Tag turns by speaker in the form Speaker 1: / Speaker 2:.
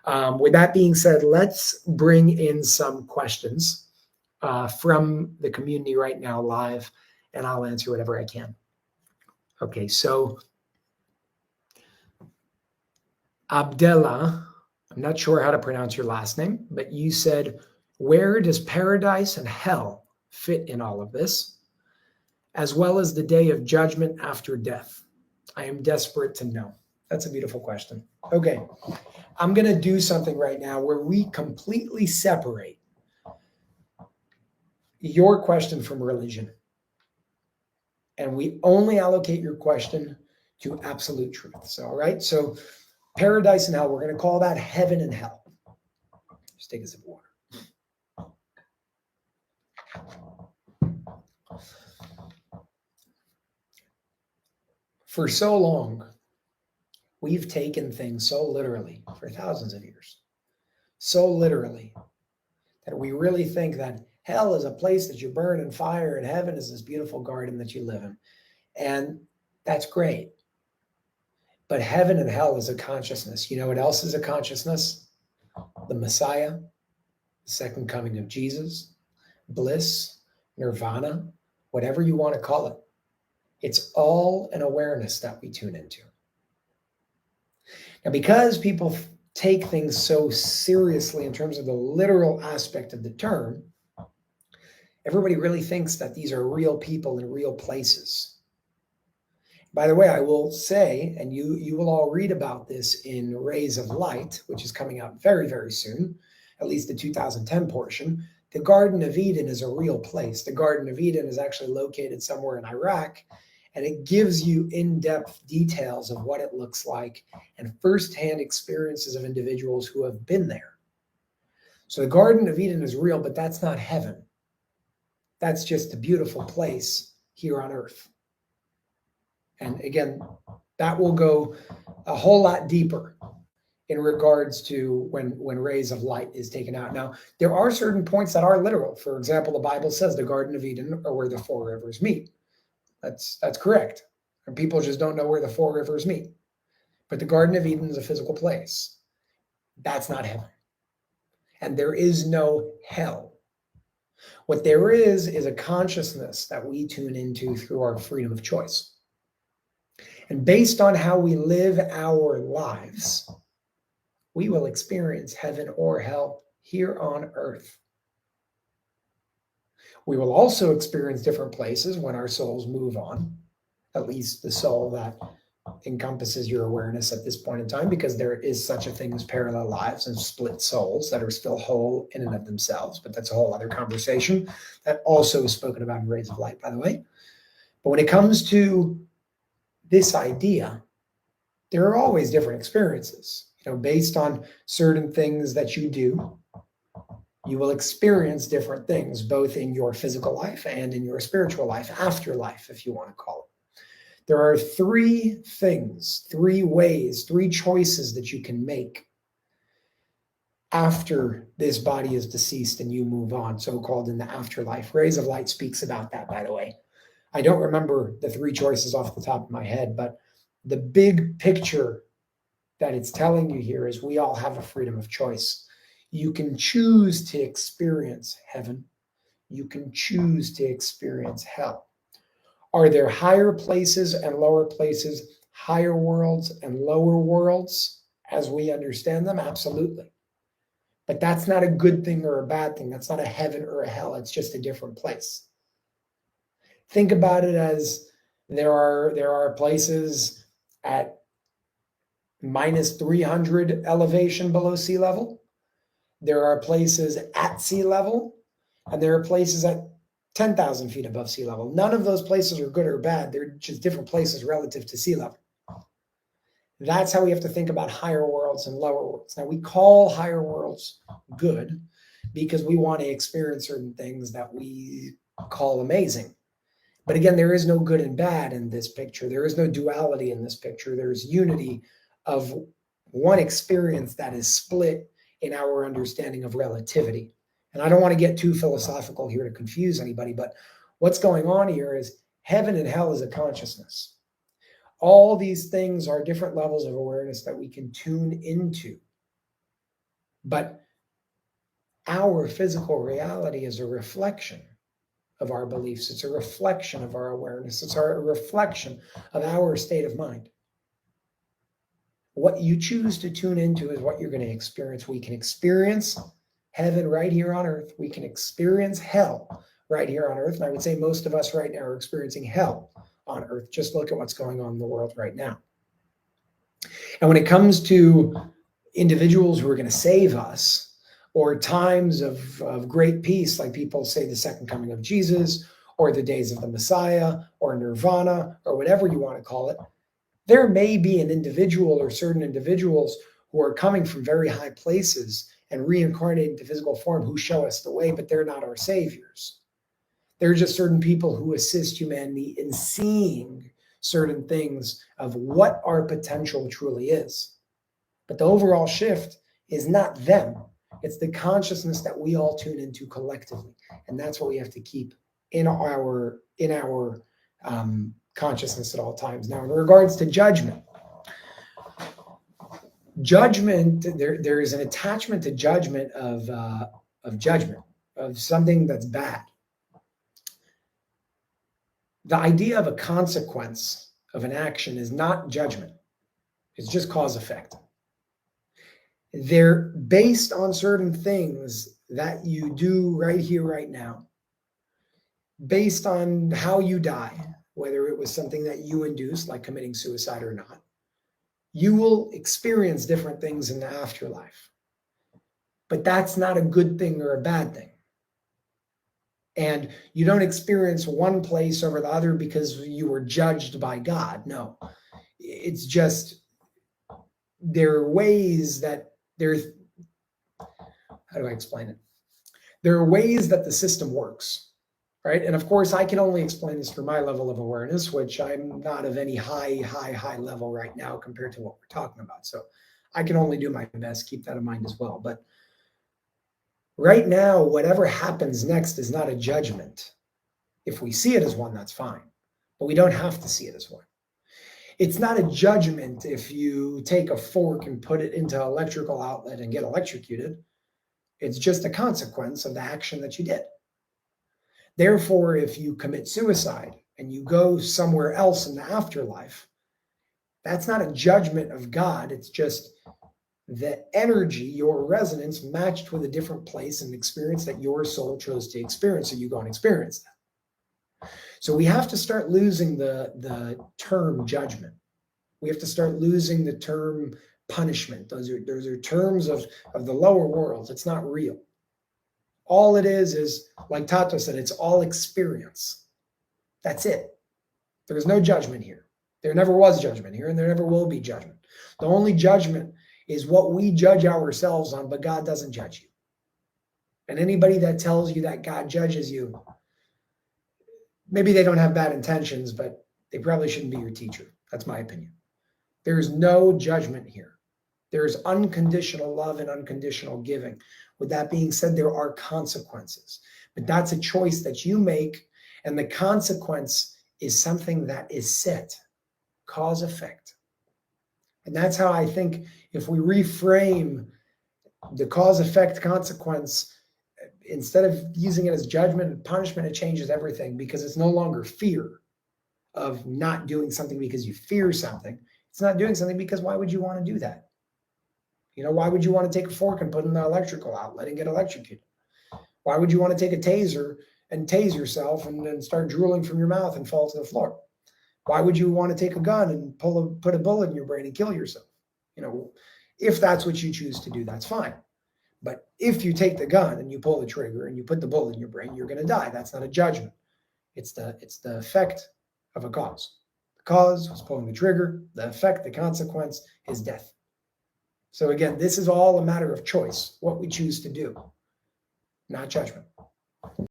Speaker 1: With that being said, let's bring in some questions from the community right now live, and I'll answer whatever I can. Okay, so Abdella, I'm not sure how to pronounce your last name, but you said, where does paradise and hell fit in all of this, as well as the day of judgment after death? I am desperate to know. That's a beautiful question. Okay, I'm going to do something right now where we completely separate your question from religion. And we only allocate your question to absolute truth. So, all right, so paradise and hell, we're going to call that heaven and hell. Just take a sip of water. For so long, we've taken things so literally for thousands of years, so literally that we really think that hell is a place that you burn in fire and heaven is this beautiful garden that you live in. And that's great. But heaven and hell is a consciousness. You know what else is a consciousness? The Messiah, the second coming of Jesus, bliss, nirvana, whatever you want to call it. It's all an awareness that we tune into. Now, because people take things so seriously in terms of the literal aspect of the term, everybody really thinks that these are real people in real places. By the way, I will say, and you will all read about this in Rays of Light, which is coming out very, very soon, at least the 2010 portion. The Garden of Eden is a real place. The Garden of Eden is actually located somewhere in Iraq, and it gives you in-depth details of what it looks like and firsthand experiences of individuals who have been there. So the Garden of Eden is real, but that's not heaven. That's just a beautiful place here on earth. And again, that will go a whole lot deeper in regards to when Rays of Light is taken out. Now, there are certain points that are literal. For example, the Bible says the Garden of Eden are where the four rivers meet. That's correct. And people just don't know where the four rivers meet. But the Garden of Eden is a physical place. That's not heaven. And there is no hell. What there is a consciousness that we tune into through our freedom of choice. And based on how we live our lives, we will experience heaven or hell here on earth. We will also experience different places when our souls move on, at least the soul that encompasses your awareness at this point in time, because there is such a thing as parallel lives and split souls that are still whole in and of themselves. But that's a whole other conversation that also is spoken about in Rays of Light, by the way. But when it comes to this idea, there are always different experiences. Based on certain things that you do, you will experience different things, both in your physical life and in your spiritual life, afterlife, if you want to call it. There are three things, three ways, three choices that you can make after this body is deceased and you move on, so-called in the afterlife. Rays of Light speaks about that, by the way. I don't remember the three choices off the top of my head, but the big picture that it's telling you here is we all have a freedom of choice. You can choose to experience heaven. You can choose to experience hell. Are there higher places and lower places, higher worlds and lower worlds as we understand them? Absolutely. But that's not a good thing or a bad thing. That's not a heaven or a hell. It's just a different place. Think about it as there are places at minus 300 elevation below sea level. There are places at sea level, and there are places at 10,000 feet above sea level. None of those places are good or bad. They're just different places relative to sea level. That's how we have to think about higher worlds and lower worlds. Now, we call higher worlds good because we want to experience certain things that we call amazing. But again, there is no good and bad in this picture. There is no duality in this picture. There's unity of one experience that is split in our understanding of relativity. And I don't want to get too philosophical here to confuse anybody, but what's going on here is heaven and hell is a consciousness. All these things are different levels of awareness that we can tune into. But our physical reality is a reflection of our beliefs. It's a reflection of our awareness. It's a reflection of our state of mind. What you choose to tune into is what you're going to experience. We can experience heaven right here on earth. We can experience hell right here on earth. And I would say most of us right now are experiencing hell on earth. Just look at what's going on in the world right now. And when it comes to individuals who are going to save us, or times of great peace, like people say the second coming of Jesus, or the days of the Messiah, or nirvana, or whatever you want to call it, there may be an individual or certain individuals who are coming from very high places and reincarnate into physical form who show us the way, but they're not our saviors. They're just certain people who assist humanity in seeing certain things of what our potential truly is. But the overall shift is not them. It's the consciousness that we all tune into collectively. And that's what we have to keep in our consciousness at all times. Now, in regards to judgment, there is an attachment to judgment of judgment, of something that's bad. The idea of a consequence of an action is not judgment. It's just cause effect. They're based on certain things that you do right here, right now, based on how you die, whether it was something that you induced, like committing suicide or not. You will experience different things in the afterlife. But that's not a good thing or a bad thing. And you don't experience one place over the other because you were judged by God. No, it's just there are ways that how do I explain it? There are ways that the system works, right? And of course, I can only explain this through my level of awareness, which I'm not of any high level right now compared to what we're talking about. So I can only do my best, keep that in mind as well. But right now, whatever happens next is not a judgment. If we see it as one, that's fine. But we don't have to see it as one. It's not a judgment if you take a fork and put it into an electrical outlet and get electrocuted. It's just a consequence of the action that you did. Therefore, if you commit suicide and you go somewhere else in the afterlife, that's not a judgment of God. It's just the energy, your resonance matched with a different place and experience that your soul chose to experience, so you go and experience that. So we have to start losing the term judgment. We have to start losing the term punishment. Those are terms of the lower worlds. It's not real. All it is like Tato said, it's all experience. That's it. There's no judgment here. There never was judgment here, and there never will be judgment. The only judgment is what we judge ourselves on, but God doesn't judge you. And anybody that tells you that God judges you, maybe they don't have bad intentions, but they probably shouldn't be your teacher. That's my opinion. There is no judgment here. There is unconditional love and unconditional giving. With that being said, there are consequences, but that's a choice that you make, and the consequence is something that is set, cause effect. And that's how I think if we reframe the cause effect consequence, instead of using it as judgment and punishment, it changes everything, because it's no longer fear of not doing something because you fear something. It's not doing something because why would you want to do that? You know, why would you want to take a fork and put in the electrical outlet and get electrocuted? Why would you want to take a taser and tase yourself and then start drooling from your mouth and fall to the floor? Why would you want to take a gun and put a bullet in your brain and kill yourself? You know, if that's what you choose to do, that's fine. But if you take the gun and you pull the trigger and you put the bullet in your brain, you're going to die. That's not a judgment. It's the effect of a cause. The cause was pulling the trigger. The effect, the consequence is death. So again, this is all a matter of choice, what we choose to do, not judgment.